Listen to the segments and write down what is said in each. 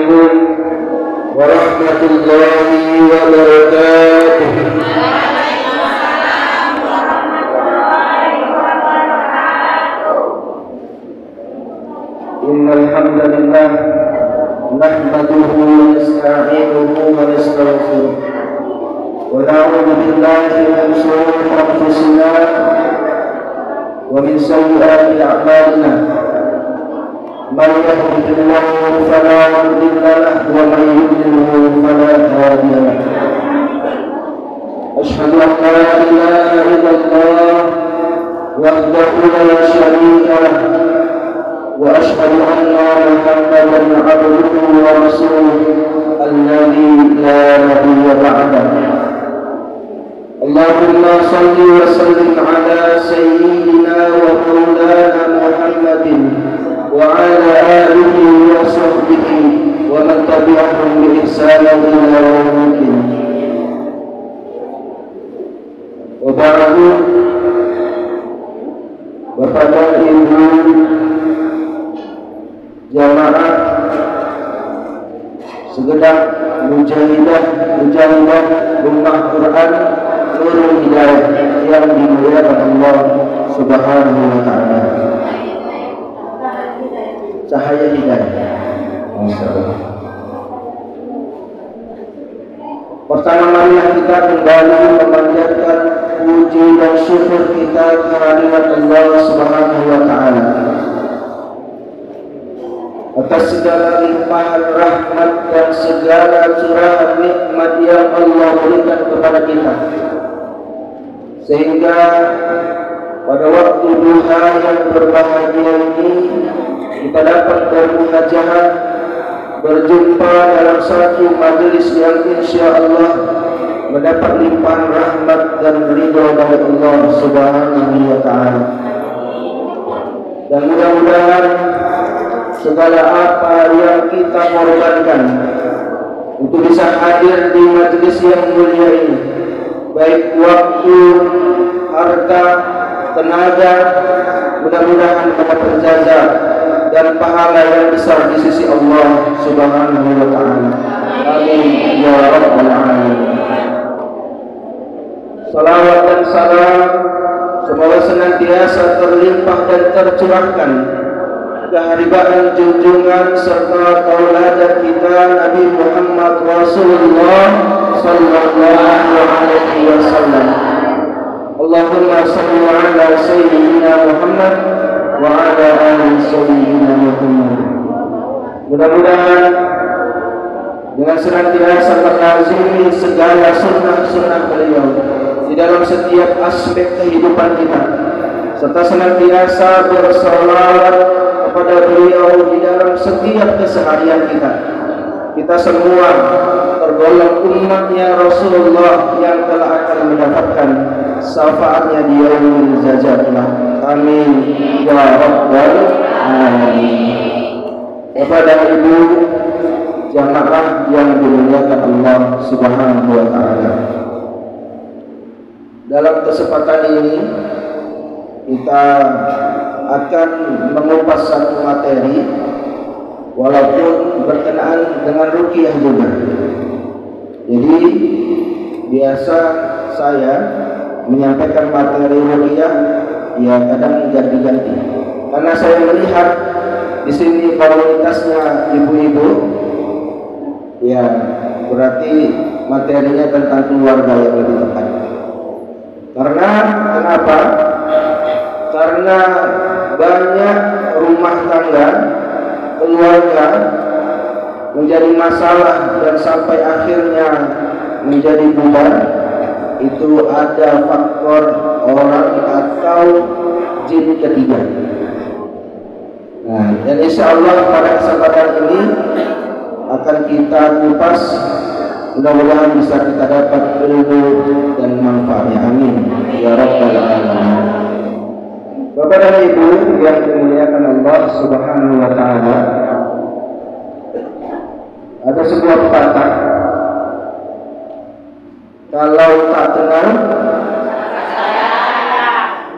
Assalamualaikum warahmatullahi wabarakatuh. Innal hamdalillah nahmaduhu wa nasta'inuhu wa nastaghfiruh wa na'udzu billahi min shururi anfusina wa min sayyiati a'malina. Man yahdihillahu fala mudilla lahu wa man yudlilhu fala hadiya lahu. Asyhadu an la ilaha illallah wahdahu la syarika lahu wa asyhadu anna Muhammadan abduhu wa rasuluhu alladzi la nabiyya ba'dahu. Allahumma shalli wa sallim ala sayyidina wa maulana Muhammadin wa ala alihi wa sahbihi wa man tabi'ahum bi ihsan ila yaumil wa ba'du. Bapak dan Ibu jamaah segenap mujahidah ummah Quran Nurul Hidayah yang dimuliakan Allah Subhanahu wa ta'ala. Cahaya hidayah. Masyaallah. Pertama marilah kita kembali memanjatkan puji dan syukur kita kehadirat Allah Subhanahu wa ta'ala atas segala limpahan rahmat dan segala curahan nikmat yang Allah berikan kepada kita, sehingga pada waktu duha yang berbahagia ini kita dapat bermunajat, berjumpa dalam satu majelis yang insya Allah mendapat limpahan rahmat dan ridha dari Allah Subhanahu wa ta'ala. Dan mudah-mudahan segala apa yang kita korbankan untuk bisa hadir di majelis yang mulia ini, baik waktu, harta, tenaga, mudah-mudahan mendapat jazaa dan pahala yang besar di sisi Allah Subhanahu wa ta'ala. Amin ya rabbal alamin. Salawat dan salam semoga senantiasa terlimpah dan tercurahkan keharibaan junjungan serta tauladan kita Nabi Muhammad Rasulullah sallallahu alaihi wasallam. Allahumma shalli ala sayyidina Muhammad wa ala ali sayyidina Muhammad. Mudah-mudahan dengan senantiasa menazimi segala sunnah-sunnah beliau di dalam setiap aspek kehidupan kita, serta senantiasa bersalawat kepada beliau di dalam setiap keseharian kita. Kita semua tergolong umatnya Rasulullah yang telah akan mendapatkan syafaatnya di yaumil zajatlah. Amin ya rabbal alamin. Bapak dan Ibu jamaah yang dimuliakan Allah Subhanahu wa ta'ala, dalam kesempatan ini kita akan mengupas satu materi walaupun berkenaan dengan ruqyah juga. Jadi biasa saya menyampaikan materi ruqyah ya kadang ganti-ganti, karena saya melihat di sini komunitasnya ibu-ibu, ya berarti materinya tentang keluarga yang lebih tepat. Karena kenapa? Karena banyak rumah tangga, keluarga menjadi masalah dan sampai akhirnya menjadi bubar. Itu ada faktor orang atau jin ketiga. Nah, dan insya Allah pada kesempatan ini akan kita kupas, mudah-mudahan bisa kita dapat ilmu dan manfaatnya. Amin ya rabbal alamin. Bapak dan Ibu yang dimuliakan Allah Subhanahu wa ta'ala, ada sebuah pepatah, kalau tak kenal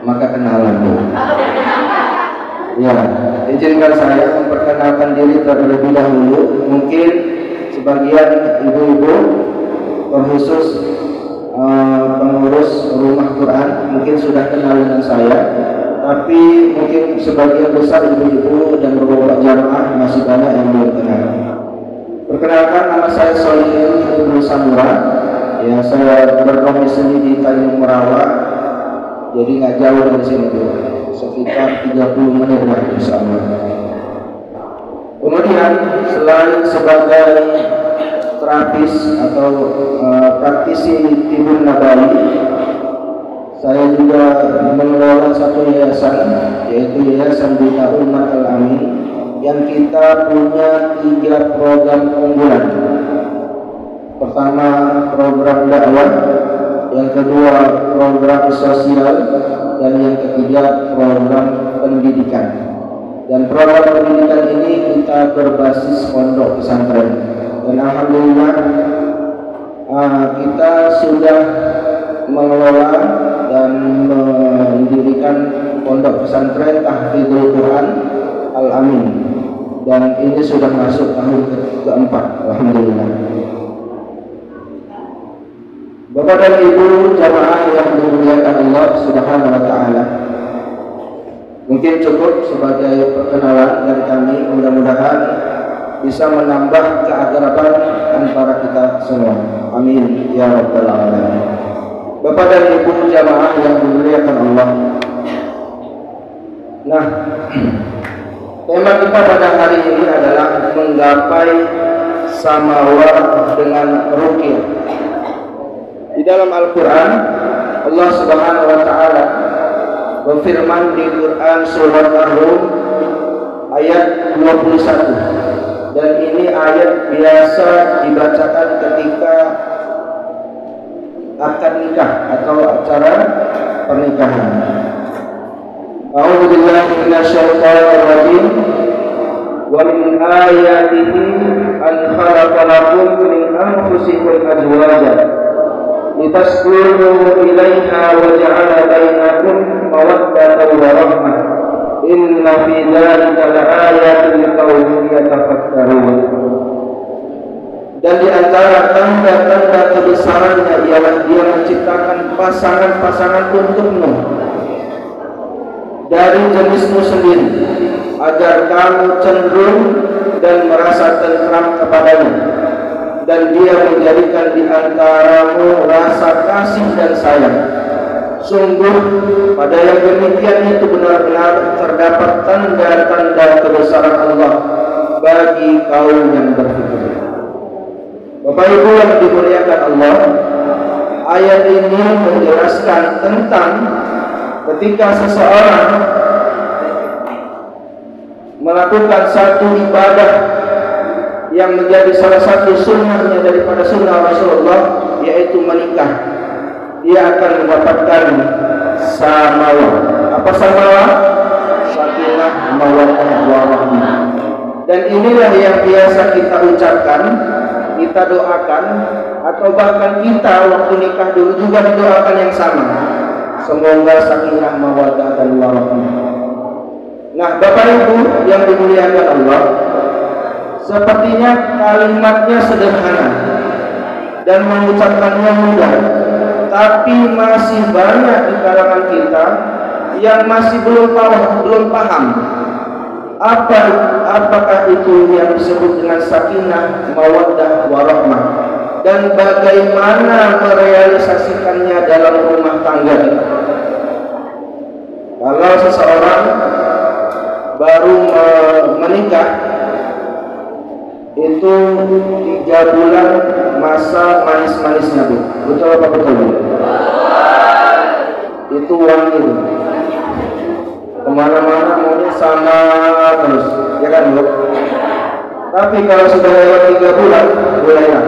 maka kenalan. Ya, izinkan saya memperkenalkan memperkenalkan diri terlebih dahulu. Mungkin sebagian ibu-ibu, terkhusus pengurus rumah Quran, mungkin sudah kenal dengan saya, tapi mungkin sebagian besar ibu-ibu dan bapak jamaah masih banyak yang belum kenal. Perkenalkan, nama saya Solihin Ibnu Samura. Ya, saya berdomisili di Tanjung Merawat, jadi nggak jauh dari sini tuh, sekitar 30 menit lah bersama. Kemudian selain sebagai terapis atau praktisi Tibun Nabawi, saya juga mengelola satu yayasan, yaitu Yayasan Bina Umat Al-Amin, yang kita punya 3 program unggulan. Pertama, program dakwah, yang kedua program sosial, dan yang ketiga program pendidikan. Dan program pendidikan ini kita berbasis pondok pesantren. Dan alhamdulillah kita sudah mengelola dan mendirikan pondok pesantren Tahfidzul Quran Al-Amin, dan ini sudah masuk tahun keempat, alhamdulillah. Bapak dan Ibu jamaah yang dimuliakan Allah Subhanahu wa taala, mungkin cukup sebagai perkenalan dari kami. Mudah-mudahan bisa menambah keakraban antara kita semua. Amin ya rabbal alamin. Bapak dan Ibu jamaah yang dimuliakan Allah. Nah, tema kita pada hari ini adalah menggapai samawat dengan ruqyah. Di dalam Al-Quran, Allah Subhanahu wa taala berfirman di Quran surat Ar-Rum ayat 21. Dan ini ayat biasa dibacakan ketika akad nikah atau acara pernikahan. A'udzu billahi minasyaitonir rajim. Wa min ayatihi an khalaqa lakum min anfusikum azwajan litaskunu ilaiha wa ja'ala bainakum mawaddatan wa rahmah. Inna fi dzalika laayatin liqaumin yatafakkarun. Dan di antara tanda-tanda kebesarannya ialah Dia menciptakan pasangan-pasangan untukmu dari jenismu sendiri, agar kamu cenderung dan merasa tentram kepadanya. Dan Dia menjadikan di antaramu rasa kasih dan sayang. Sungguh pada yang demikian itu benar-benar terdapat tanda-tanda kebesaran Allah bagi kaum yang berfikir. Bapak Ibu yang dimuliakan Allah, ayat ini menjelaskan tentang ketika seseorang melakukan satu ibadah yang menjadi salah satu sunnahnya daripada sunnah Rasulullah, yaitu menikah, dia akan mendapatkan samawat. Apa samawat? Sakinah, mawaddah, warahmah. Dan inilah yang biasa kita ucapkan, kita doakan, atau bahkan kita waktu nikah dulu juga didoakan yang sama. Semoga sakinah, mawaddah, dan warahmah. Nah, Bapak Ibu yang dimuliakan Allah, sepertinya kalimatnya sederhana dan mengucapkannya mudah, tapi masih banyak di kalangan kita yang masih belum paham apakah itu yang disebut dengan sakinah, mawaddah, warahmah, dan bagaimana merealisasikannya dalam rumah tangga. Kalau seseorang baru menikah, itu 3 bulan masa manis-manisnya, Bu. Betul apa betul, Bu? Itu wangi, kemana-mana maunya sama terus, ya kan, Bu? Tapi kalau sudah lewat 3 bulan, mulailah.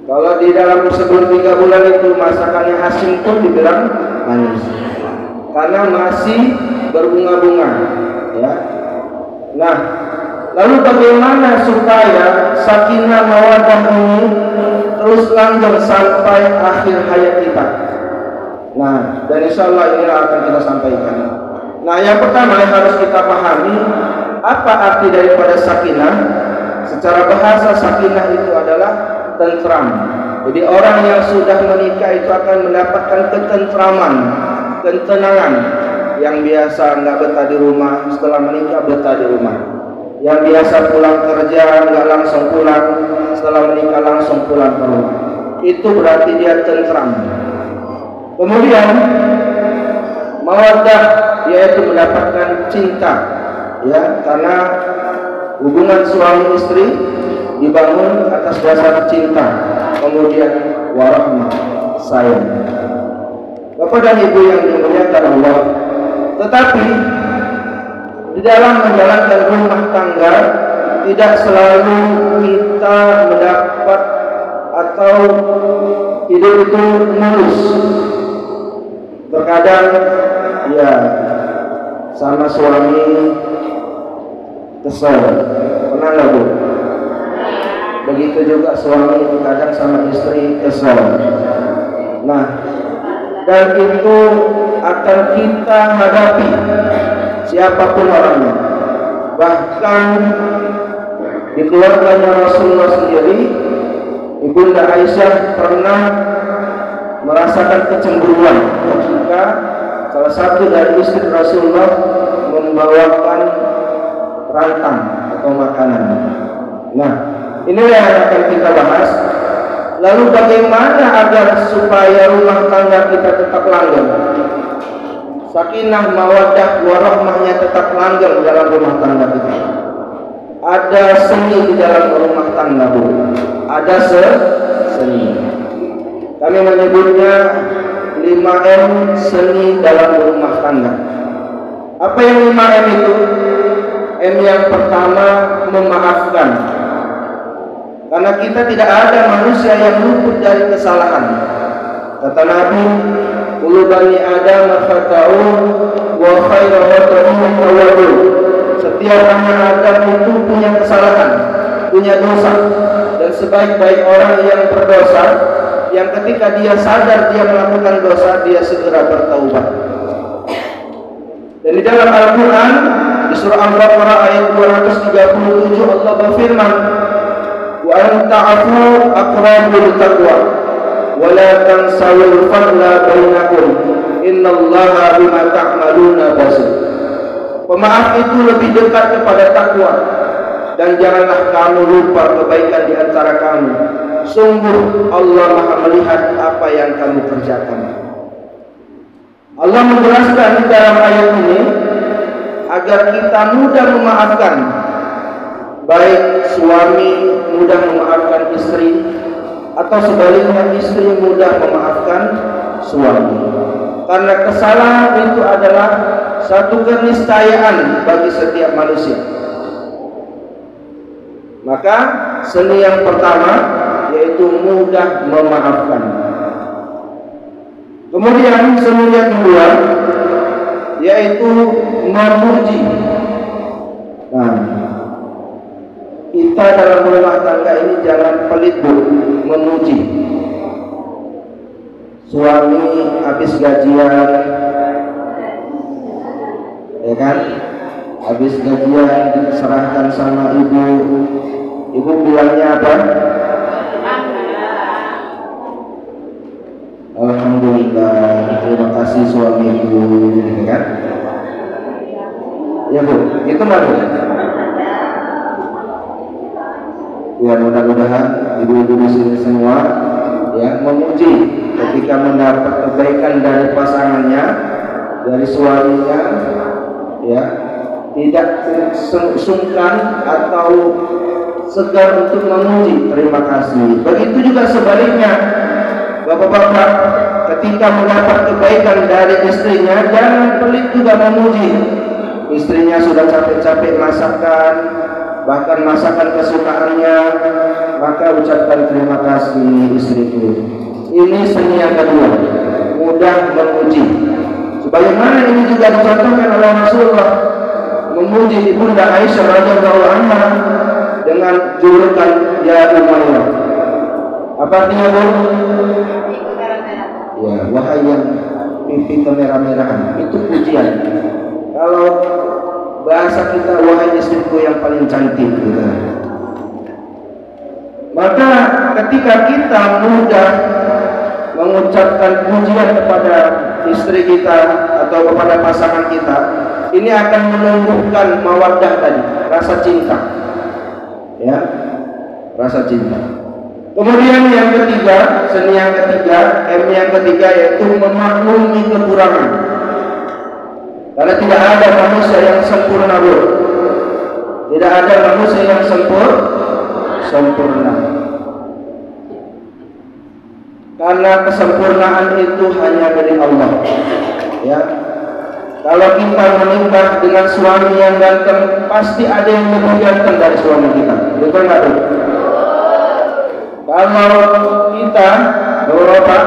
Kalau di dalam sebelum 3 bulan itu masakannya asin pun dibilang manis, karena masih berbunga-bunga, ya. Nah, lalu bagaimana supaya sakinah mawaddah ini terus lanjut sampai akhir hayat kita? Nah, dan insya Allah inilah akan kita sampaikan. Nah, yang pertama yang harus kita pahami, apa arti daripada sakinah? Secara bahasa sakinah itu adalah tentram. Jadi orang yang sudah menikah itu akan mendapatkan ketentraman, ketenangan. Yang biasa nggak betah di rumah, setelah menikah betah di rumah. Yang biasa pulang kerja nggak langsung pulang, setelah menikah langsung pulang ke rumah. Itu berarti dia tentram. Kemudian mawaddah, yaitu mendapatkan cinta, ya, karena hubungan suami istri dibangun atas dasar cinta. Kemudian warahmah, sayang. Bapak dan Ibu yang dimuliakan Allah, tetapi di dalam menjalankan rumah tangga tidak selalu kita mendapat atau hidup itu mulus. Terkadang ya sama suami kesel, pernah nggak Bu? Begitu juga suami kadang sama istri kesel. Nah, dan itu akan kita hadapi siapapun orangnya. Bahkan di keluarganya Rasulullah sendiri, Ibunda Aisyah pernah merasakan kecemburuan ketika salah satu dari istri Rasulullah membawakan rantang atau makanan. Nah, inilah yang akan kita bahas. Lalu bagaimana agar supaya rumah tangga kita tetap langgeng? Sakinah, mawaddah, warahmahnya tetap langgeng dalam rumah tangga kita. Ada seni di dalam rumah tangga, Bu. Ada seni. Kami menyebutnya 5M seni dalam rumah tangga. Apa yang 5M itu? M yang pertama, memaafkan. Karena kita tidak ada manusia yang luput dari kesalahan. Kata Nabi, "Kullu bani Adam khata'un wa khairu khata'un tawwabun." Setiap anak Adam itu punya kesalahan, punya dosa, dan sebaik-baik orang yang berdosa, yang ketika dia sadar dia melakukan dosa, dia segera bertaubat. Dan di dalam Al-Quran, di surah Al-Baqarah ayat 237, Allah berfirman, "Wa anta'afu aqrabul taqwa, wa la tansawul fadla bainakum, innallaha bima ta'maluna basir." Pemaaf itu lebih dekat kepada takwa, dan janganlah kamu lupa kebaikan di antara kamu. Sungguh Allah Maha melihat apa yang kamu kerjakan. Allah menjelaskan di dalam ayat ini agar kita mudah memaafkan, baik suami mudah memaafkan istri atau sebaliknya istri mudah memaafkan suami. Karena kesalahan itu adalah satu keniscayaan bagi setiap manusia. Maka seni yang pertama yaitu mudah memaafkan. Kemudian seni yang kedua yaitu memuji. Nah, kita dalam rumah tangga ini jangan pelit, Bu, memuji. Suami habis gajian, ya kan? Habis gajian diserahkan sama ibu. Ibu bilangnya apa? Alhamdulillah, terima kasih suamiku, gitu kan? Ya Bu, itu nggak Bu? Ya mudah-mudahan ibu-ibu di sini semua ya memuji ketika mendapat kebaikan dari pasangannya, dari suaminya, ya tidak sungkan atau segan untuk memuji, terima kasih. Begitu juga sebaliknya, bapak-bapak ketika mendapat kebaikan dari istrinya, jangan pelit juga memuji. Istrinya sudah capek-capek masakan, bahkan masakan kesukaannya, maka ucapkan terima kasih istriku. Ini seni yang kedua, mudah memuji. Sebagaimana ini juga dicontohkan oleh Rasulullah, memuji Ibunda Aisyah radhiyallahu anha dengan julukan ya Umayyah. Apa artinya, Bu? Ya, wahai yang pipi kemerah-merahan. Itu pujian. Kalau bahasa kita, wahai istriku yang paling cantik gitu. Maka ketika kita mudah mengucapkan pujian kepada istri kita atau kepada pasangan kita, ini akan menumbuhkan mawaddah tadi, rasa cinta. Ya, rasa cinta. Kemudian yang ketiga, seni yang ketiga, M yang ketiga, yaitu memaklumi kekurangan. Karena tidak ada manusia yang sempurna, bro. Tidak ada manusia yang sempurna. Karena kesempurnaan itu hanya dari Allah. Ya. Kalau kita menikah dengan suami yang ganteng, pasti ada yang lebih ganteng dari suami kita. Betul nggak, bro? Kalau kita, Bapak,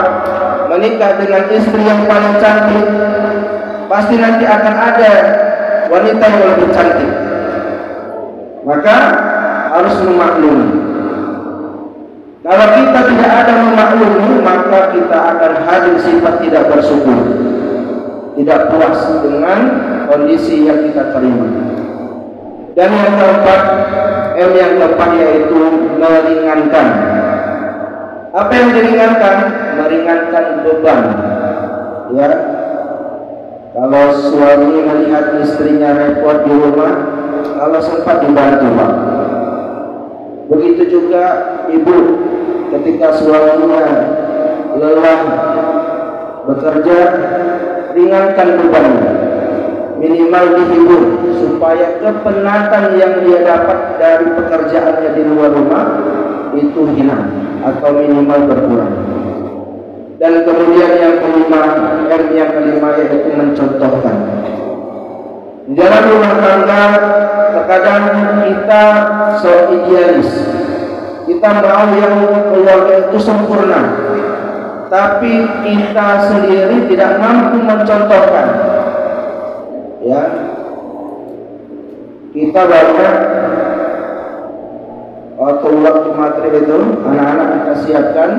menikah dengan istri yang paling cantik, pasti nanti akan ada wanita yang lebih cantik. Maka harus memaklumi. Kalau kita tidak ada memaklumi, maka kita akan hadir sifat tidak bersyukur, tidak puas dengan kondisi yang kita terima. Dan yang keempat, M yang keempat, yaitu meringankan. Apa yang diringankan? Meringankan beban. Ya, kalau suami melihat istrinya repot di rumah, kalau sempat dibantu, Pak. Begitu juga ibu, ketika suaminya lelah bekerja, ringankan bebannya, minimal dihibur supaya kepenatan yang dia dapat dari pekerjaannya di luar rumah itu hilang atau minimal berkurang. Dan kemudian yang kelima, M yang kelima, yaitu mencontohkan. Di dalam rumah tangga terkadang kita so idealis, kita mau yang keluarga itu sempurna, tapi kita sendiri tidak mampu mencontohkan. Ya, kita banyak waktu maghrib itu anak-anak kita siapkan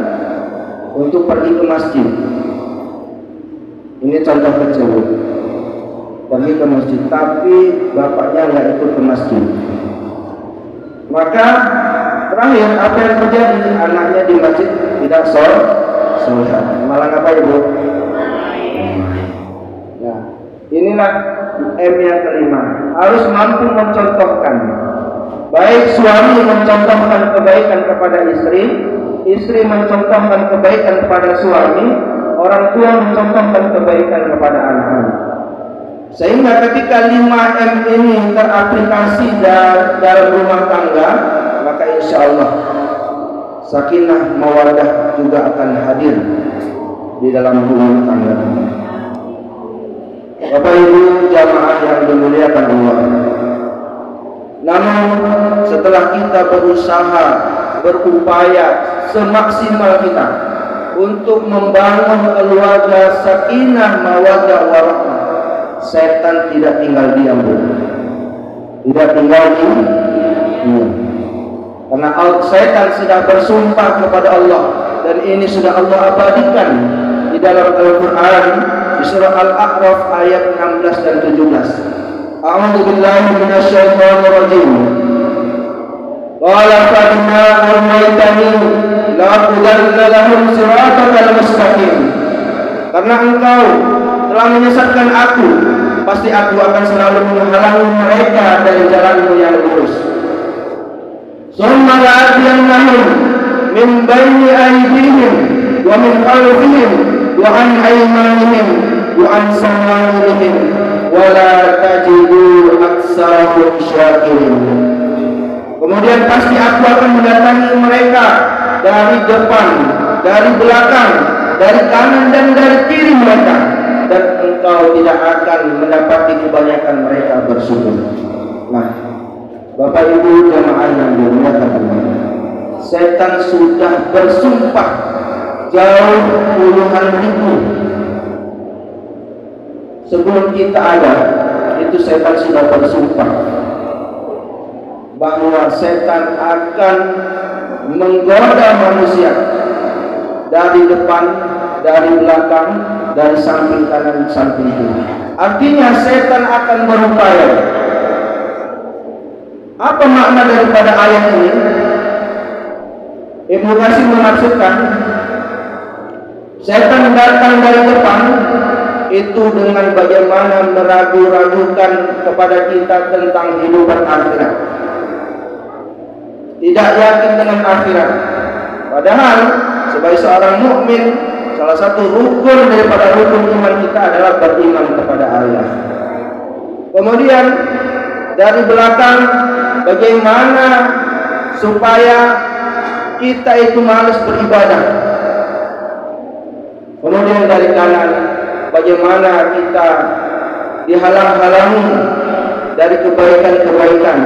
untuk pergi ke masjid. Ini contoh kecil, pergi ke masjid, tapi bapaknya nggak ikut ke masjid. Maka terakhir apa yang terjadi? Anaknya di masjid tidak sholat, malah ngapain, Bu? Nah, inilah M yang kelima, harus mampu mencontohkan. Baik suami mencontohkan kebaikan kepada istri, istri mencontohkan kebaikan kepada suami, orang tua mencontohkan kebaikan kepada anak-anak. Sehingga ketika 5M ini teraplikasi dalam rumah tangga, maka insya Allah sakinah mawaddah juga akan hadir di dalam rumah tangga. Bapak Ibu jamaah yang dimuliakan Allah. Namun setelah kita berusaha, berupaya semaksimal kita untuk membangun keluarga sakinah mawaddah warahmah, setan tidak tinggal diam, Bu. Tidak tinggal diam. Karena setan sudah bersumpah kepada Allah, dan ini sudah Allah abadikan di dalam Al-Quran di surah Al-A'raf ayat 16 dan 17. A'udzu billahi minasyaitonir rajim. Qala fa inna amaytani la aqudanna lahum siratal mustaqim. Karena engkau telah menyesatkan aku, pasti aku akan selalu menghalangi mereka dari jalanmu yang lurus. Summa la'atiyannahum min baini aydihim wa min khalfihim wa an aymanihim wa an samaa'ihim wa la tajidu aktsarahum syakirin. Kemudian pasti aku akan mendatangi mereka dari depan, dari belakang, dari kanan dan dari kiri mereka, dan engkau tidak akan mendapati kebanyakan mereka bersyukur. Nah, Bapak Ibu jamaah yang dimuliakan Allah, setan sudah bersumpah jauh puluhan ribu sebelum kita ada. Itu setan sudah bersumpah bahwa setan akan menggoda manusia dari depan, dari belakang, dari samping kanan, samping kiri. Artinya setan akan berupaya. Apa makna daripada ayat ini? Ibnu Qasim menafsirkan, setan datang dari depan itu dengan bagaimana meragu-ragukan kepada kita tentang kehidupan akhirat. Tidak yakin dengan akhirat. Padahal sebagai seorang mukmin, salah satu rukun daripada rukun iman kita adalah beriman kepada Allah. Kemudian dari belakang, bagaimana supaya kita itu malas beribadah. Kemudian dari kanan, bagaimana kita dihalang-halangi dari kebaikan-kebaikan.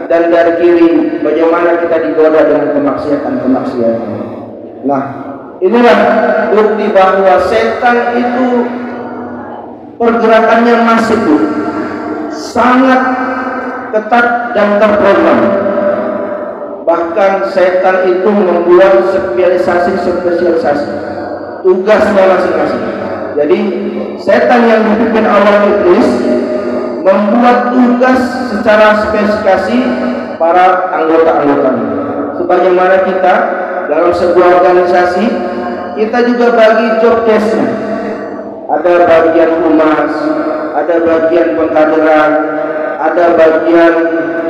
Dan dari kiri, bagaimana kita digoda dengan kemaksiatan-kemaksiatan. Nah, inilah bukti bahwa setan itu pergerakannya masif, sangat ketat dan terprogram. Bahkan setan itu membuat spesialisasi tugasnya masing-masing. Jadi setan yang dipimpin oleh iblis membuat tugas secara spesifikasi para anggota-anggotanya. Sebagaimana kita dalam sebuah organisasi, kita juga bagi job desk-nya. Ada bagian humas, ada bagian pengkaderan, ada bagian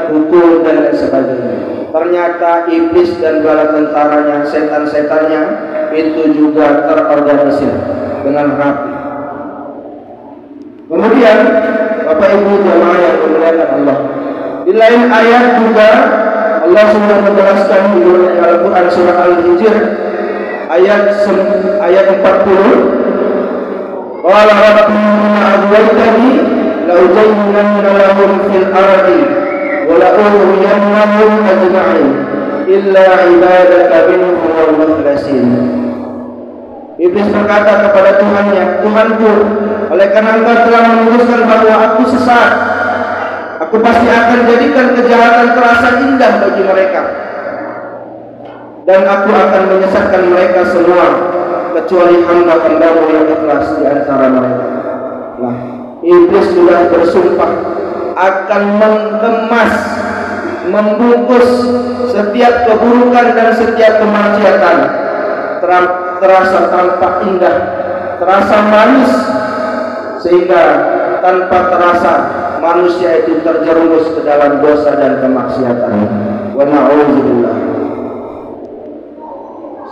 hukum dan lain sebagainya. Ternyata iblis dan bala tentaranya, setan-setannya itu juga terorganisir dengan rapi. Kemudian Bapak Ibu jemaah yang dimuliakan Allah, di lain ayat juga Allah sudah menjelaskan di Al-Quran surah Al-Hijr ayat 40. Qala rabbuna aghwaytani la uzayyinanna lahum fil ardi wa la ughwiyannahum ajma'in illa ibadaka minhum wal mukhlasin. Iblis berkata kepada Tuhannya, Tuhanku, oleh karena Engkau telah memutuskan bahwa aku sesat, aku pasti akan jadikan kejahatan terasa indah bagi mereka, dan aku akan menyesatkan mereka semua kecuali hamba-Hamba-Mu yang ikhlas di antara mereka. Nah, iblis sudah bersumpah akan mengemas, membungkus setiap keburukan dan setiap kemaksiatan terasa tampak indah, terasa manis, sehingga tanpa terasa manusia itu terjerumus ke dalam dosa dan kemaksiatan. Wa na'udzubillah.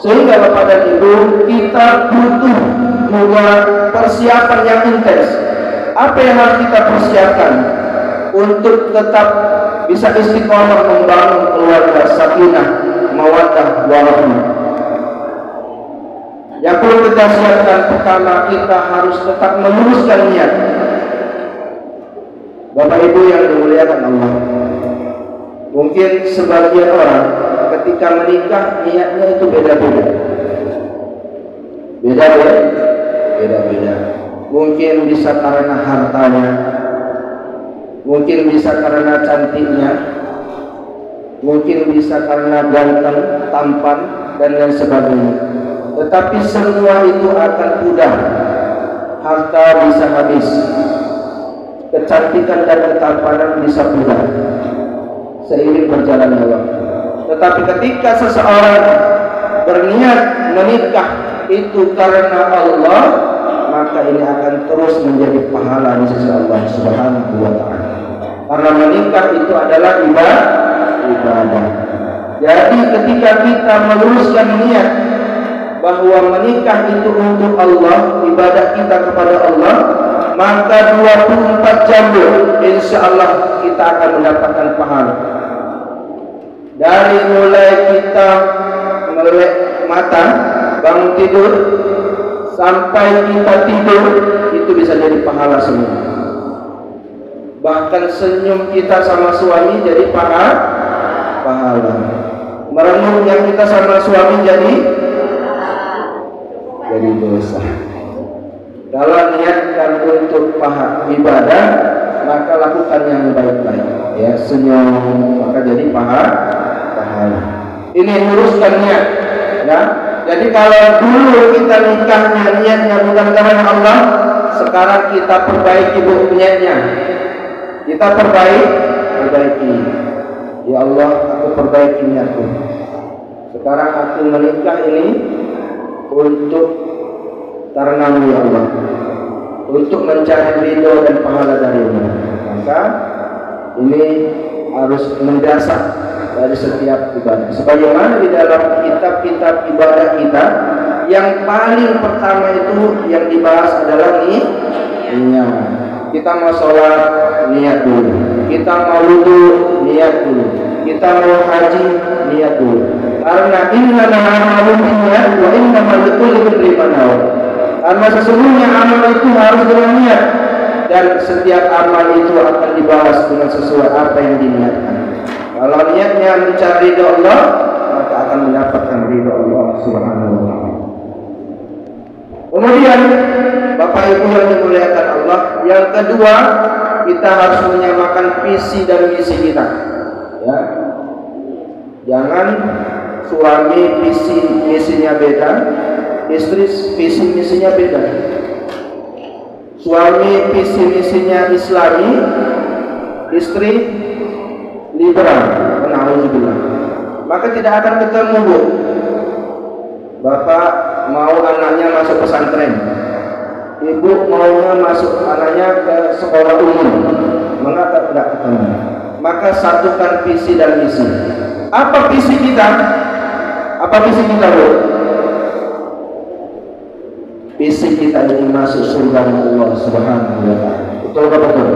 Sehingga Bapak dan Ibu, kita butuh persiapan yang intens. Apa yang harus kita persiapkan untuk tetap bisa istiqomah membangun keluarga sakinah, mawaddah, warahmah? Yang perlu kita siapkan pertama, kita harus tetap meluruskan niat. Bapak Ibu yang dimuliakan Allah, mungkin sebagian orang ketika menikah niatnya itu beda-beda. Beda-beda. Mungkin bisa karena hartanya, mungkin bisa karena cantiknya, mungkin bisa karena ganteng, tampan, dan lain sebagainya. Tetapi semua itu akan pudar. Harta bisa habis, kecantikan dan ketampanan bisa pudar seiring berjalannya waktu. Tetapi ketika seseorang berniat menikah itu karena Allah, maka ini akan terus menjadi pahala di sisi Allah Subhanahu wa ta'ala. Karena menikah itu adalah ibadah. Jadi ketika kita meluruskan niat bahwa menikah itu untuk Allah, ibadah kita kepada Allah, maka 24 jam insya Allah kita akan mendapatkan pahala. Dari mulai kita melek mata, bangun tidur, sampai kita tidur, itu bisa jadi pahala semua. Bahkan senyum kita sama suami jadi pahala. Merenungnya kita sama suami jadi dosa. Kalau niatkan untuk pahala ibadah, maka lakukan yang baik-baik. Ya, senyum maka jadi pahala. Ini luruskan niat. Ya. Jadi kalau dulu kita nikahnya niatnya bukan karena Allah, sekarang kita perbaiki niatnya. Kita perbaiki. Ya Allah, aku perbaiki niatku. Sekarang aku menikah ini untuk karenamu ya Allah, untuk mencari ridho dan pahala darimu. Maka ini harus mendasar dari setiap ibadah. Sebagaimana di dalam kitab-kitab ibadah kita, yang paling pertama itu yang dibahas adalah niat. Kita mau sholat, niat dulu. Kita mau wudu, niat dulu. Kita mau haji, niat dulu. Karena innamal a'malu binniyat wa innamal likulli imrin ma nawa. Karena sesungguhnya amal itu harus dengan niat, dan setiap amal itu akan dibalas dengan sesuai apa yang diniatkan. Kalau niatnya mencari ridho Allah, maka akan mendapatkan ridho Allah Subhanahu wa taala. Kemudian Bapak Ibu yang dimuliakan Allah, yang kedua, kita harus menyamakan visi dan misi kita. Ya. Jangan suami visi misinya beda, istri visi misinya beda. Suami visi misinya Islami, istri liberal. Alhamdulillah. Maka tidak akan ketemu, Bu. Bapak mau anaknya masuk pesantren, ibu maunya masuk anaknya ke sekolah umum, maka tidak ketemu. Maka satukan visi dan misi. Apa visi kita? Apa visi kita, Bu? Visi kita ini masuk surga Allah Subhanahu wa taala. Betul betul.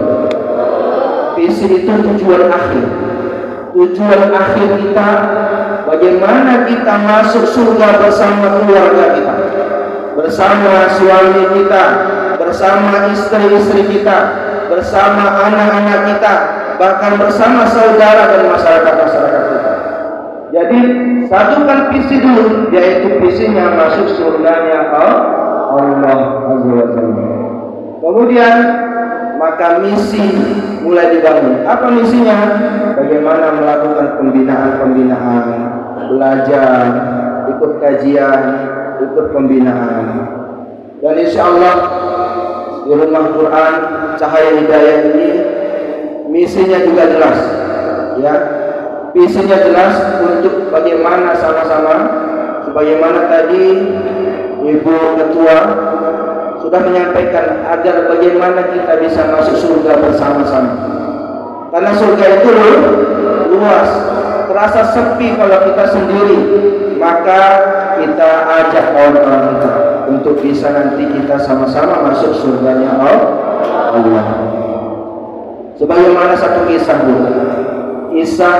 Visi itu tujuan akhir. Tujuan akhir kita bagaimana kita masuk surga bersama keluarga kita, bersama suami kita, bersama istri-istri kita, bersama anak-anak kita, bahkan bersama saudara dan masyarakat-masyarakat kita. Jadi satukan visi dulu, yaitu visinya masuk surganya Allah Azza wa Jalla. Kemudian maka misi mulai dibangun. Apa misinya? Bagaimana melakukan pembinaan, belajar, ikut kajian, ikut pembinaan. Dan insya Allah di Rumah Quran Cahaya Hidayah ini misinya juga jelas, ya. Visinya jelas untuk bagaimana sama-sama, sebagaimana tadi Ibu Ketua sudah menyampaikan, agar bagaimana kita bisa masuk surga bersama-sama. Karena surga itu luas, terasa sepi kalau kita sendiri. Maka kita ajak kawan-kawan kita untuk bisa nanti kita sama-sama masuk surganya Allah. Sebagaimana satu kisah, Bu. Kisah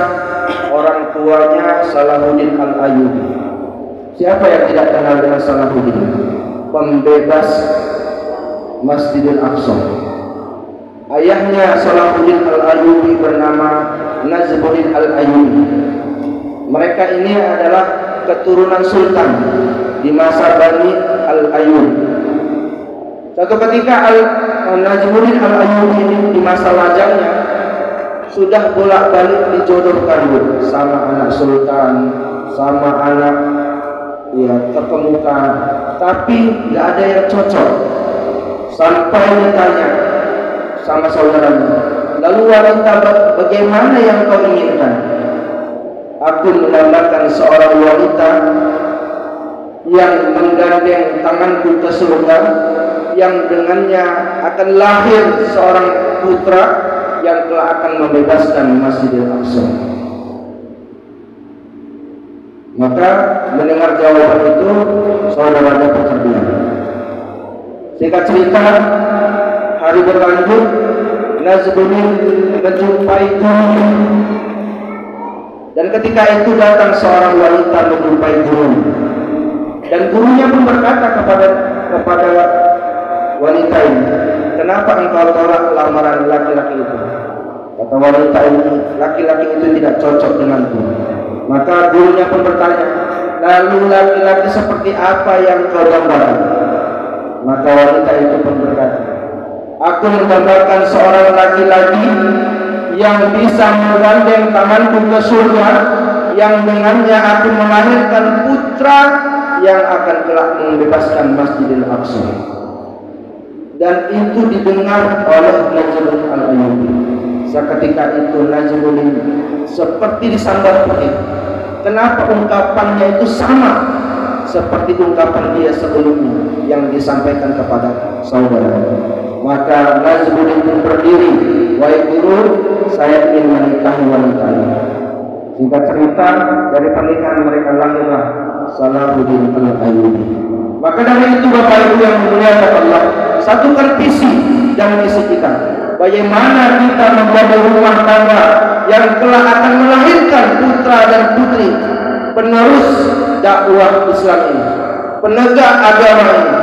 orang tuanya Salahuddin Al-Ayyubi. Siapa yang tidak kenal dengan Salahuddin? Pembebas Masjidil Aqsa. Ayahnya Salahuddin Al-Ayyubi bernama Nazmuddin Al-Ayyubi. Mereka ini adalah keturunan sultan di masa Bani Al-Ayyub. Suatu ketika Nazmuddin Al-Ayyubi ini di masa lajangnya sudah bolak-balik dijodohkan, Bu, sama anak sultan, sama anak terkemuka, tapi nggak ada yang cocok. Sampai ditanya sama saudaranya, lalu wanita bagaimana yang kau inginkan? Aku mendapatkan seorang wanita yang menggandeng tanganku ke surga, yang dengannya akan lahir seorang putra yang telah akan membebaskan Masjidil Aqsa. Maka mendengar jawaban itu, saudaranya berterdiam. Singkat cerita, hari berlanjut, Nazmuddin menjumpai gurunya. Dan ketika itu datang seorang wanita menjumpai gurunya. Dan gurunya pun berkata kepada wanita ini, kenapa engkau tolak lamaran laki-laki itu? Kata wanita ini, laki-laki itu tidak cocok denganku. Maka gurunya pun bertanya, lalu laki-laki seperti apa yang kau gambarkan? Maka wanita itu pun berkata, aku menggambarkan seorang laki-laki yang bisa menggandeng tanganku ke surga, yang dengannya aku melahirkan putra yang akan kelak membebaskan Masjidil Aqsa. dan itu didengar oleh Najmuddin Al-Ayyubi. Seketika itu Najmuddin seperti disambar petir. Kenapa ungkapannya itu sama seperti ungkapan dia sebelumnya yang disampaikan kepada saudara? Maka Najmuddin pun berdiri, wahai guru, saya ingin menikahi wanita ini. Singkat cerita, dari pernikahan mereka lahirlah Salahuddin Al-Ayyubi. Maka dari itu Bapak Ibu yang dimuliakan Allah, satukan visi dan misi kita. Bagaimana kita membangun rumah tangga yang kelak akan melahirkan putra dan putri penerus dakwah Islam ini, penegak agama ini.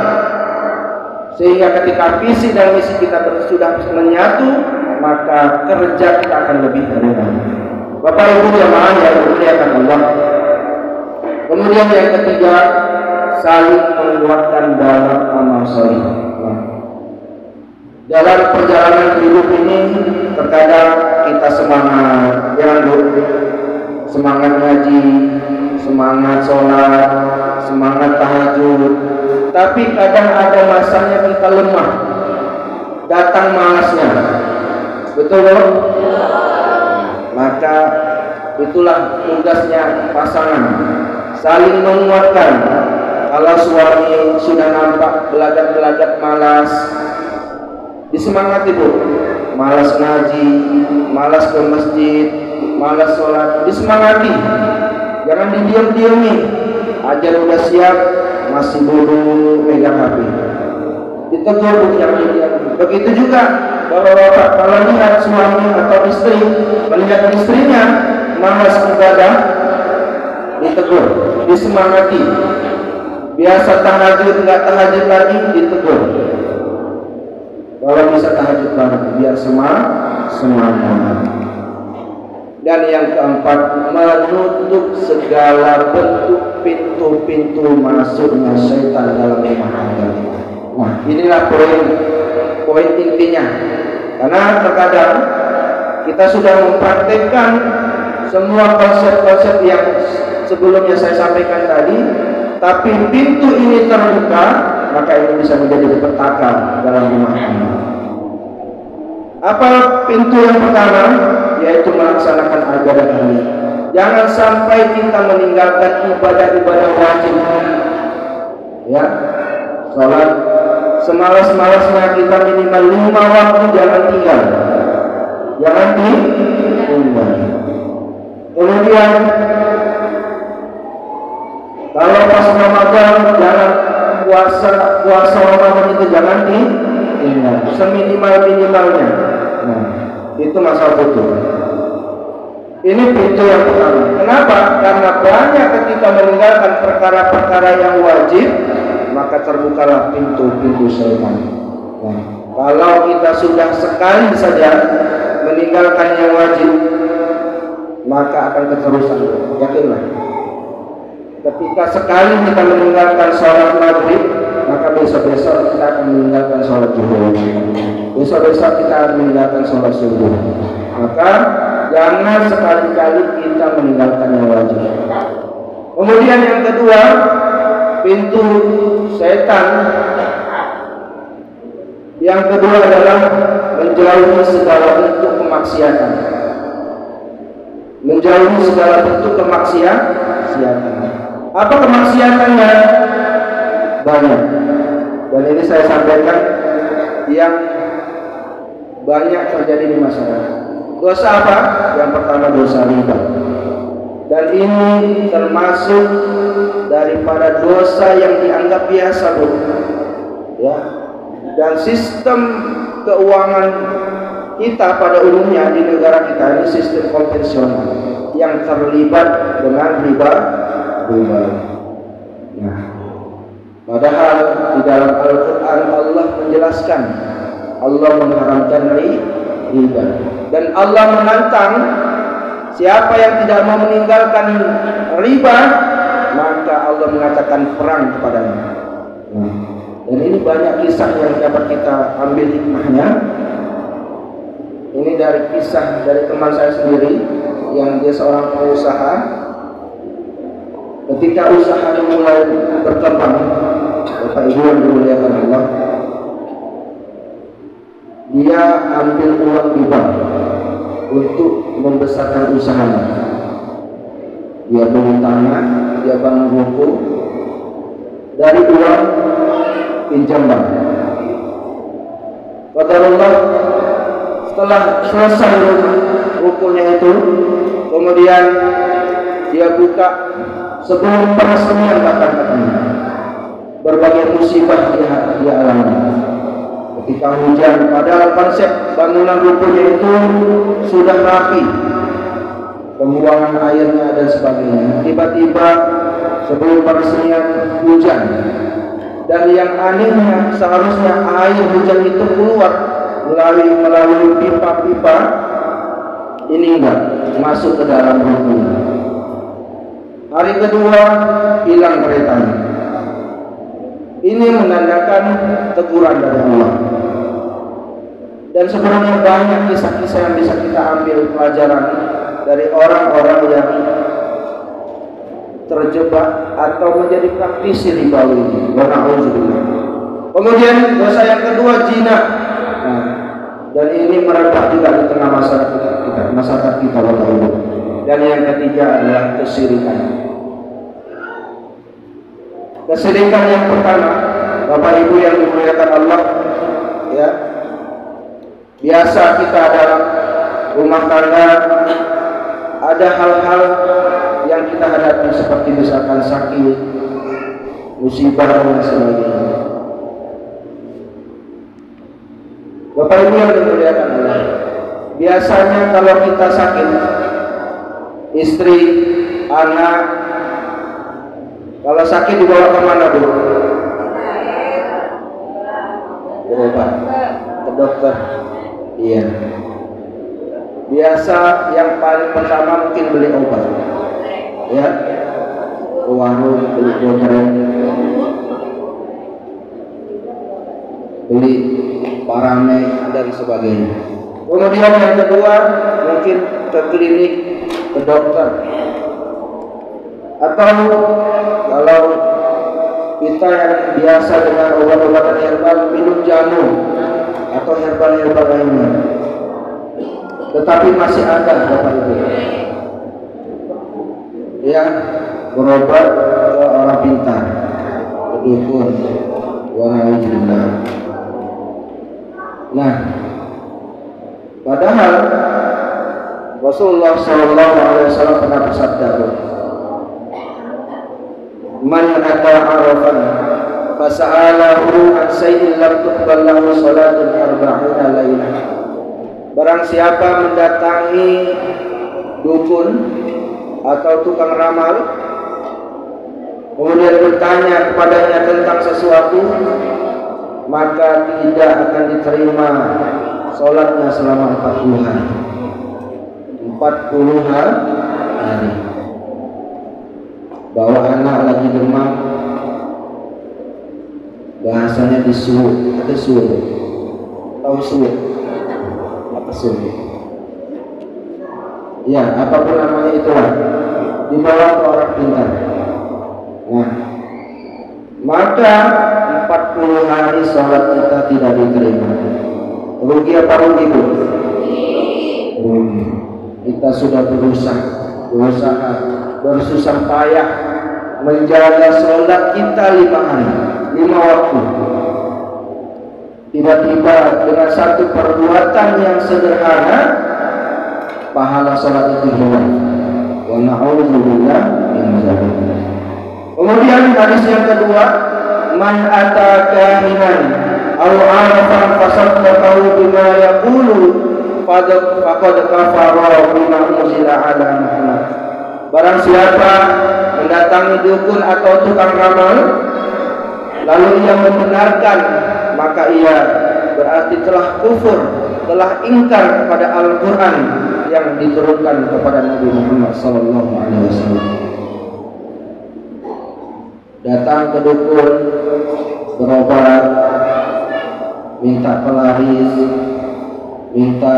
Sehingga ketika visi dan misi kita sudah menyatu, maka kerja kita akan lebih ringan. Bapak Ibu jamaah yang dimuliakan Allah. Kemudian yang ketiga, saling menguatkan dalam amal saleh. Dalam perjalanan hidup ini terkadang kita semangat, semangat ngaji, semangat sholat, semangat tahajud. Tapi kadang ada masanya kita lemah, datang malasnya. Betul kan? Maka itulah tugasnya pasangan, saling menguatkan. Kalau suami sudah nampak gelagat-gelagat malas, disemangati Bu, malas ngaji, malas ke masjid, malas sholat, disemangati. Jangan didiam-diami. Ajar udah siap, masih bodoh megang HP. Ditegur, jangan didiam. Begitu juga bapak-bapak, kalau lihat suami atau istri melihat istrinya malas ibadah, ditegur, disemangati. Biasa tahajud nggak tahajud lagi, ditegur. Kalau bisa tahajud lagi, biar semangat. Dan yang keempat, menutup segala bentuk pintu-pintu masuknya syaitan dalam rumah tangga. Nah, inilah poin intinya. Karena terkadang kita sudah mempraktekkan semua konsep-konsep yang sebelumnya saya sampaikan tadi, tapi pintu ini terbuka, maka ini bisa menjadi petaka dalam rumah tangga. Apa pintu yang pertama? Yaitu melaksanakan ibadah ini. Jangan sampai kita meninggalkan ibadah-ibadah wajib. Ya, sholat semalas-malasnya kita minimal 5 waktu jangan tinggal. Jangan tinggal. Kemudian kalau pas Ramadan jangan puasa Ramadan itu jangan tinggal. Seminimal-minimalnya. Nah, itu masalah betul. Ini pintu yang pertama. Kenapa? Karena banyak ketika meninggalkan perkara-perkara yang wajib, maka terbukalah pintu-pintu syaitan. Nah, kalau kita sudah sekali saja meninggalkan yang wajib, maka akan keterusan. Yakinlah. Ketika sekali kita meninggalkan sholat maghrib, maka besok-besok kita akan meninggalkan sholat zuhur. Besok-besok kita akan meninggalkan sholat subuh. Maka jangan sekali-kali kita meninggalkan yang wajib. Kemudian yang kedua, pintu setan. Yang kedua adalah menjauhi segala bentuk kemaksiatan. Menjauhi segala bentuk kemaksiatan. Apa kemaksiatannya? Banyak. Dan ini saya sampaikan yang banyak terjadi di masyarakat. Dosa apa? Yang pertama dosa riba. Dan ini termasuk daripada dosa yang dianggap biasa, Bu. Ya. Dan sistem keuangan kita pada umumnya di negara kita ini sistem konvensional yang terlibat dengan riba. Nah, padahal di dalam Al-Quran Allah menjelaskan, Allah mengharamkan riba. Dan Allah menantang siapa yang tidak mau meninggalkan riba, maka Allah mengatakan perang kepadanya. Dan ini banyak kisah yang dapat kita ambil hikmahnya. Ini dari kisah dari teman saya sendiri yang dia seorang pengusaha. Ketika usahanya mulai berkembang, Bapak Ibu yang dimuliakan Allah, dia ambil uang di bank untuk membesarkan usahanya. Dia beli tanah, dia bangun ruko dari uang pinjam bank. Qadarullah, setelah selesai rukonya itu, kemudian dia buka sebelum peresmian bahkan katanya. Berbagai musibah dia alami. Ketika hujan, padahal konsep bangunan rukonya itu sudah rapi, pembuangan airnya dan sebagainya. Tiba-tiba sebelum peresmian hujan, dan yang anehnya seharusnya air hujan itu keluar melalui pipa-pipa, ini enggak masuk ke dalam ruko. Hari kedua hilang keretanya. Ini menandakan teguran dari Allah. Dan sebenarnya banyak kisah-kisah yang bisa kita ambil pelajaran dari orang-orang yang terjebak atau menjadi praktisi riba ini. Kemudian dosa yang kedua, zina. Dan ini merebak juga di tengah masyarakat kita. Dan yang ketiga adalah kesyirikan. Kesyirikan yang pertama, Bapak Ibu yang dimuliakan Allah, ya, biasa kita dalam rumah tangga ada hal-hal yang kita hadapi seperti misalkan sakit, musibah dan sebagainya. Bapak Ibu yang dimuliakan Allah, biasanya kalau kita sakit, istri, anak, kalau sakit dibawa kemana, Bu? Berobat, ke dokter. Iya. Biasa yang paling pertama mungkin beli obat, ya, ke warung, beli gorengan, beli paramek dan sebagainya. Kemudian yang kedua mungkin ke klinik, ke dokter. Atau kalau kita yang biasa dengan obat-obatan herbal, minum jamu atau herbal-herbal lainnya, tetapi masih ada Bapak Ibu yang berobat ke orang pintar, ke dukun, walhamdulillah. Nah, padahal Rasulullah SAW pernah bersabda, man ata arafan fasa'alahu an sayyidin lam tuqbal lahu salatun arba'ina lailah. Barang siapa mendatangi dukun atau tukang ramal, kemudian bertanya kepadanya tentang sesuatu, maka tidak akan diterima salatnya selama 40 hari. 40 hari. Bawa anak lagi demam, bahasanya disuruh, ada suruh, tahu suruh, apa suruh? Ya, apapun namanya itulah, dibawa ke orang pintar. Nah, maka 40 hari sholat kita tidak diterima. Rugi apa rugi, Bu? Rugi. Kita sudah berusaha, bersusah payah menjaga sholat kita 5 hari, 5 waktu. Tiba-tiba dengan satu perbuatan yang sederhana, pahala sholat itu hilang. Wa na'udzubillah min dzalik. Kemudian hadis yang kedua, man ataka kahinan aw arafan fasaddaqahu bima yaqulu faqad kafara bima unzila ala Muhammad. Barang siapa mendatangi dukun atau tukang ramal lalu ia membenarkan, maka ia berarti telah kufur, telah ingkar kepada Al-Quran yang diturunkan kepada Nabi Muhammad SAW. Datang ke dukun, berobat, minta pelaris, minta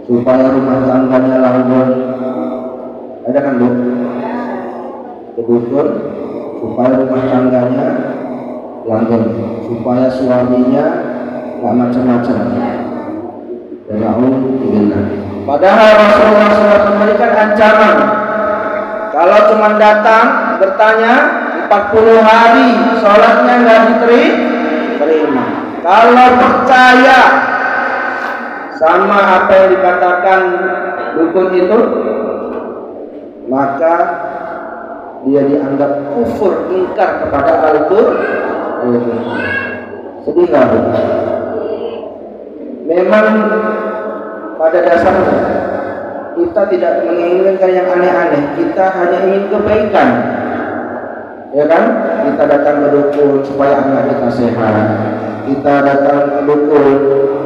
supaya rumah tangganya langgeng. Ada kan, Bu? Ke dukun supaya rumah tangganya langgeng, supaya suaminya nggak macam-macam. Padahal Rasulullah SAW memberikan ancaman. Kalau cuma datang bertanya 40 hari sholatnya nggak diterima. Kalau percaya sama apa yang dikatakan dukun itu, maka dia dianggap kufur, ingkar kepada Al-Qur'an. Sedih nggak? Memang pada dasarnya kita tidak menginginkan yang aneh-aneh, kita hanya ingin kebaikan, ya kan? Kita datang ke dukun supaya anak kita sehat, kita datang ke dukun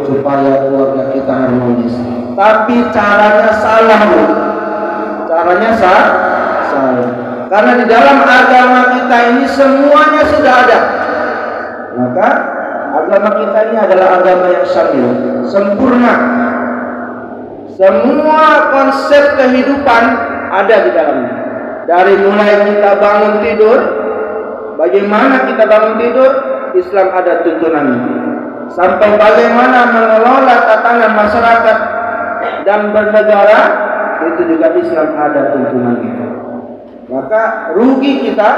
supaya keluarga kita harmonis. Tapi caranya salah, Bu. Caranya salah. Karena di dalam agama kita ini semuanya sudah ada. Maka agama kita ini adalah agama yang syamil, sempurna. Semua konsep kehidupan ada di dalamnya. Dari mulai kita bangun tidur, bagaimana kita bangun tidur, Islam ada tuntunannya. Sampai bagaimana mengelola tatanan masyarakat dan bernegara, itu juga Islam ada tuntunannya. Maka rugi kita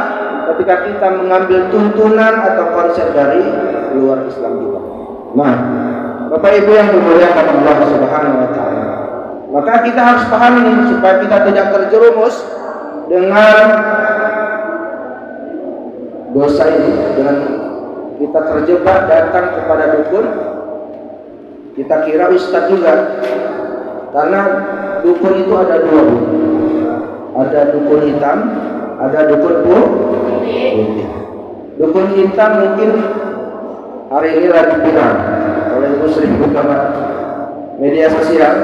ketika kita mengambil tuntunan atau konsep dari luar Islam juga. Nah, Bapak Ibu yang dimuliakan Allah Subhanahu wa taala, maka kita harus paham ini supaya kita tidak terjerumus dengan dosa ini, dengan kita terjebak datang kepada dukun. Kita kira ustaz juga, karena dukun itu ada dua, ada dukun hitam, ada dukun putih. Dukun hitam mungkin hari ini lagi viral oleh Ibu Sri buka media sosial.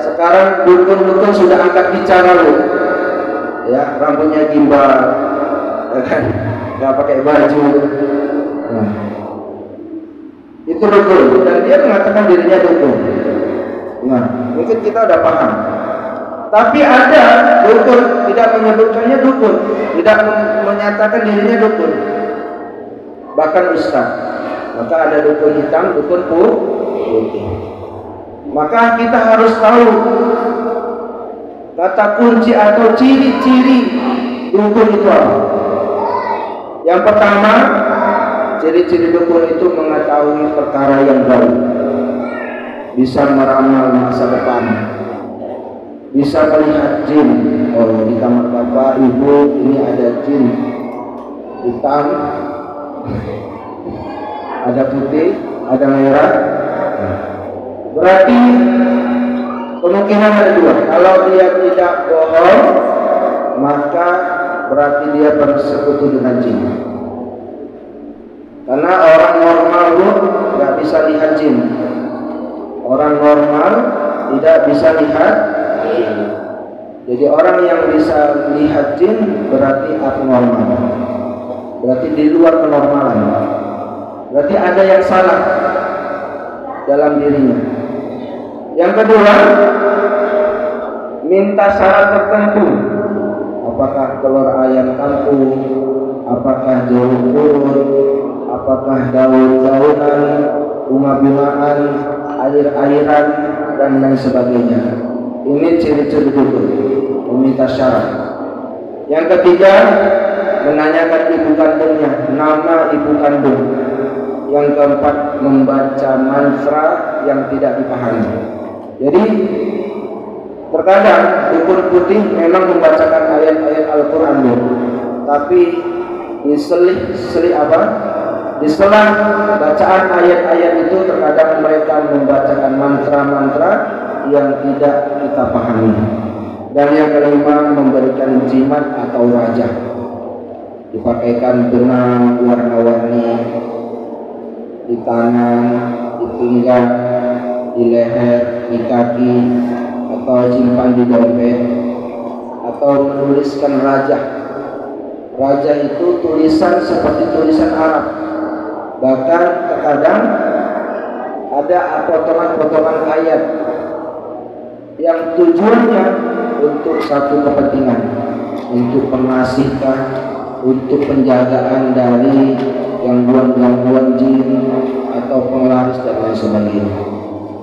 Sekarang dukun-dukun sudah angkat bicara loh, ya, rambutnya gimbal, ya kan, nggak pakai baju. Nah, itu dukun, dan dia mengatakan dirinya dukun. Nah, mungkin kita udah paham. Tapi ada dukun tidak menyebutkannya dukun, tidak menyatakan dirinya dukun, bahkan ustaz. Maka ada dukun hitam, dukun putih. Maka kita harus tahu kata kunci atau ciri-ciri dukun itu apa. Yang pertama, ciri-ciri dukun itu mengetahui perkara yang gaib, bisa meramal masa depan, bisa melihat jin. Oh, di kamar bapak ibu ini ada jin hitam, ada putih, ada merah. Berarti kemungkinan ada dua. Kalau dia tidak bohong, maka berarti dia bersekutu dengan jin. Karena orang normal pun nggak bisa lihat jin. Orang normal tidak bisa lihat jin. Jadi orang yang bisa lihat jin berarti abnormal. Berarti di luar kenormalan. Berarti ada yang salah dalam dirinya. Yang kedua, minta syarat tertentu. Apakah telur ayam kampung, apakah jeruk purut, apakah daun-daunan, bunga-bungaan, air-airan, dan lain sebagainya. Ini ciri-ciri dukun, meminta syarat. Yang ketiga, menanyakan ibu kandungnya, nama ibu kandung. Yang keempat, membaca mantra yang tidak dipahami. Jadi terkadang dukun putih memang membacakan ayat-ayat Al-Quran, tapi diseling apa? Di sela bacaan ayat-ayat itu terkadang mereka membacakan mantra-mantra yang tidak kita pahami. Dan yang kelima, memberikan jimat atau raja, dipakaikan benang warna-warni di tangan, di pinggang, di leher, di kaki, atau simpan di dompet, atau menuliskan raja. Raja itu tulisan seperti tulisan Arab. Bahkan terkadang ada potongan-potongan ayat yang tujuannya untuk satu kepentingan, untuk pengasihkan, untuk penjagaan dari gangguan jin atau penglaris dan lain sebagainya.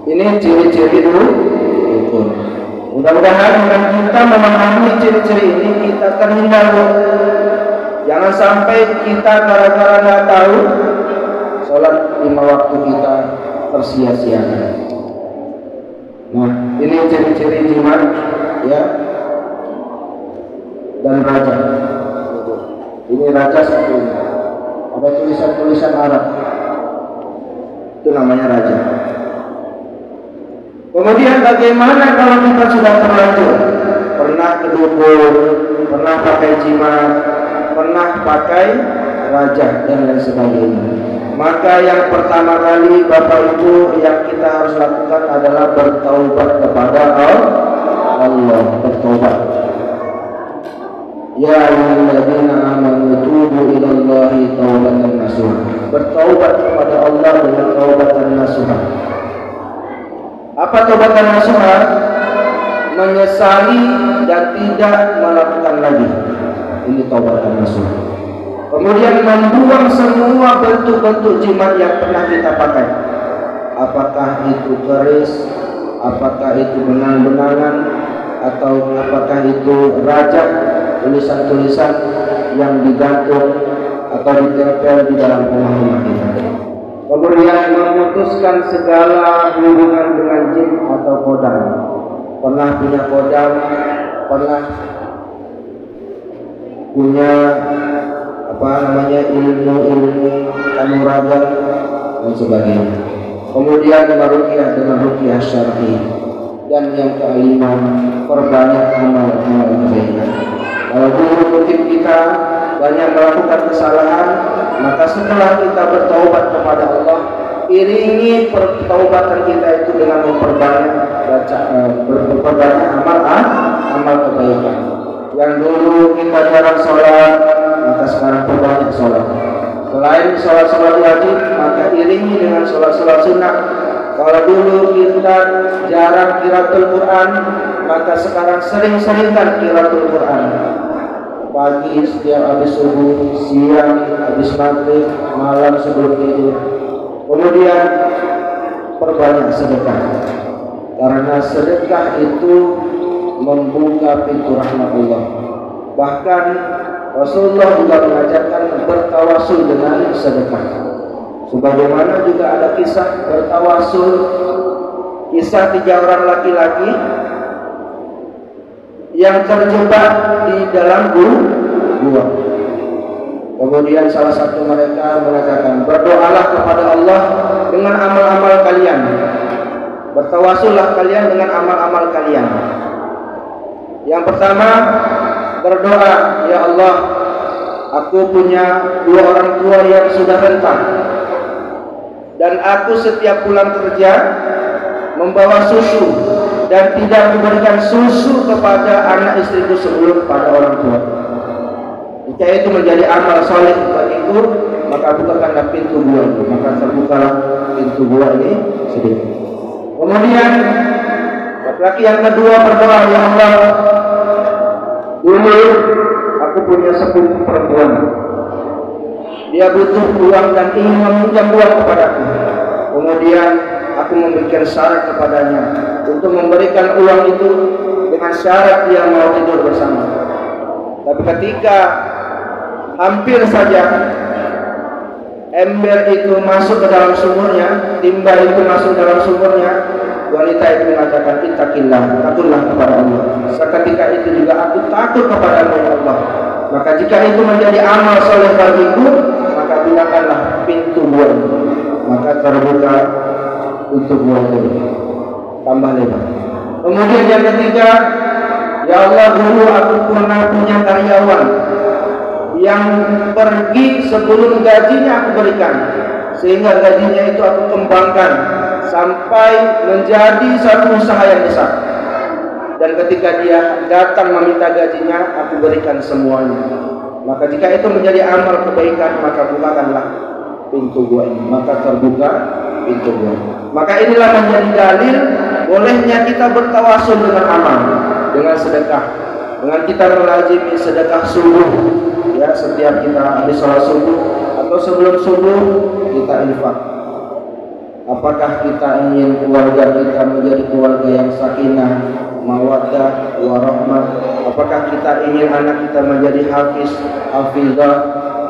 Ini ciri-ciri dukun. Mudah-mudahan dengan kita memahami ciri-ciri ini kita terhindar. Jangan sampai kita gara-gara nggak tahu sholat 5 waktu kita tersia-siakan. Nah, ini ciri-ciri jimat ya, dan raja. Ini raja satu. Ada tulisan-tulisan Arab. Itu namanya raja. Kemudian bagaimana kalau kita sudah terlanjur pernah kedukun, pernah pakai jimat, pernah pakai raja dan lain sebagainya? Maka yang pertama kali Bapak Ibu yang kita harus lakukan adalah bertaubat kepada Allah, bertaubat. Ya ayyuhalladzina amanu tubu ilallahi taubatan nasuha. Bertaubat kepada Allah dengan taubatan nasuha. Apa taubatan nasuha? Menyesali dan tidak melakukan lagi. Ini taubatan nasuha. Kemudian membuang semua bentuk-bentuk jimat yang pernah kita pakai. Apakah itu keris, apakah itu benang-benangan, atau apakah itu raja, tulisan-tulisan yang digantung atau ditempel di dalam rumah-rumah kita. Kemudian memutuskan segala hubungan dengan jin atau kodam. Pernah punya kodam, pernah punya ilmu kanuragan dan sebagainya. Kemudian meruqyah dengan ruqyah syar'i. Dan yang kelima, perbanyak amal-amal kebaikan. Kalau dulu mungkin kita banyak melakukan kesalahan, maka setelah kita bertaubat kepada Allah, iringi pertaubatan kita itu dengan memperbanyak amal kebaikan. Yang dulu kita jarang sholat, maka sekarang perbanyak sholat. Selain sholat wajib, maka iringi dengan sholat sunnah. Kalau dulu kita jarang qiraatul Quran, maka sekarang sering-seringkan qiraatul Quran. Pagi setiap habis subuh, siang habis maghrib, malam sebelum tidur. Kemudian perbanyak sedekah, karena sedekah itu membuka pintu rahmat Allah. Bahkan Rasulullah juga mengajarkan bertawasul dengan sedekah. Sebagaimana juga ada kisah bertawasul, kisah 3 orang laki-laki yang terjebak di dalam gua. Kemudian salah satu mereka mengatakan, berdoalah kepada Allah dengan amal-amal kalian, bertawasullah kalian dengan amal-amal kalian. Yang pertama berdoa, ya Allah, aku punya 2 orang tua yang sudah renta, dan aku setiap pulang kerja membawa susu dan tidak memberikan susu kepada anak istriku sebelum pada orang tua. Jika itu menjadi amal soleh bagiku, maka bukakanlah pintu gua itu. Maka terbukalah pintu gua ini sedikit. Kemudian laki-laki yang kedua berdoa, ya Allah, dulu aku punya sepupu perempuan, dia butuh uang dan ingin meminjam uang kepadaku. Kemudian aku memberikan syarat kepadanya untuk memberikan uang itu dengan syarat dia mau tidur bersama. Tapi ketika hampir saja ember itu masuk ke dalam sumurnya, timba itu masuk ke dalam sumurnya, wanita itu mengatakan, ittaqillah, takutlah kepada Allah. Seketika itu juga aku takut kepada-Mu ya Allah. Maka jika itu menjadi amal soleh bagiku, maka gunakanlah pintu gua. Maka terbuka untuk gua itu tambah lebar. Kemudian yang ketiga, ya Allah, dulu aku pernah punya karyawan yang pergi sebelum gajinya aku berikan, sehingga gajinya itu aku kembangkan sampai menjadi satu usaha yang besar. Dan ketika dia datang meminta gajinya, aku berikan semuanya. Maka jika itu menjadi amal kebaikan, maka bukakanlah pintu gua ini. Maka terbuka pintu gua. Maka inilah menjadi dalil bolehnya kita bertawasul dengan amal, dengan sedekah, dengan kita melazimi sedekah subuh. Ya, setiap kita habis sholat subuh atau Kalau sebelum subuh kita infak. Apakah kita ingin keluarga kita menjadi keluarga yang sakinah, mawaddah, warahmah? Apakah kita ingin anak kita menjadi hafiz, hafizah,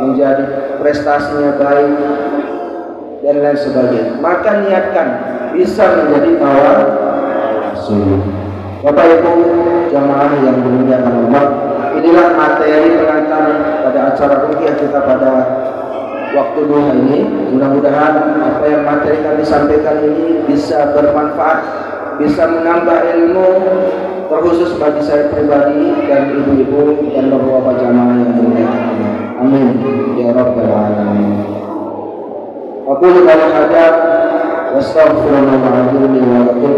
menjadi prestasinya baik dan lain sebagainya? Maka niatkan bisa menjadi tawasul. Bapak Ibu jamaah yang dimuliakan Allah, inilah materi pengantar pada acara ruqyah kita pada waktu duha ini. Mudah-mudahan apa yang materi kami sampaikan ini bisa bermanfaat, bisa menambah ilmu, terkhusus bagi saya pribadi dan ibu-ibu dan beberapa jamaah yang dimuliakan Allah. Amin ya rabbal alamin. Aku kalau ada wassalamualaikum warahmatullahi.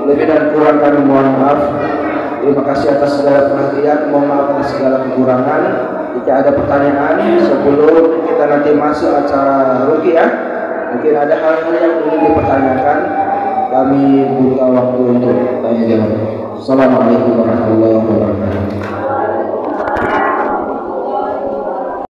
Lebih dan kurang kami mohon maaf. Terima kasih atas segala perhatian, mohon maaf atas segala kekurangan. Jika ada pertanyaan sebelum kita nanti masuk acara ruqyah, mungkin ada hal-hal yang ingin dipertanyakan, kami buka waktu untuk tanya jawab. Assalamualaikum warahmatullahi wabarakatuh.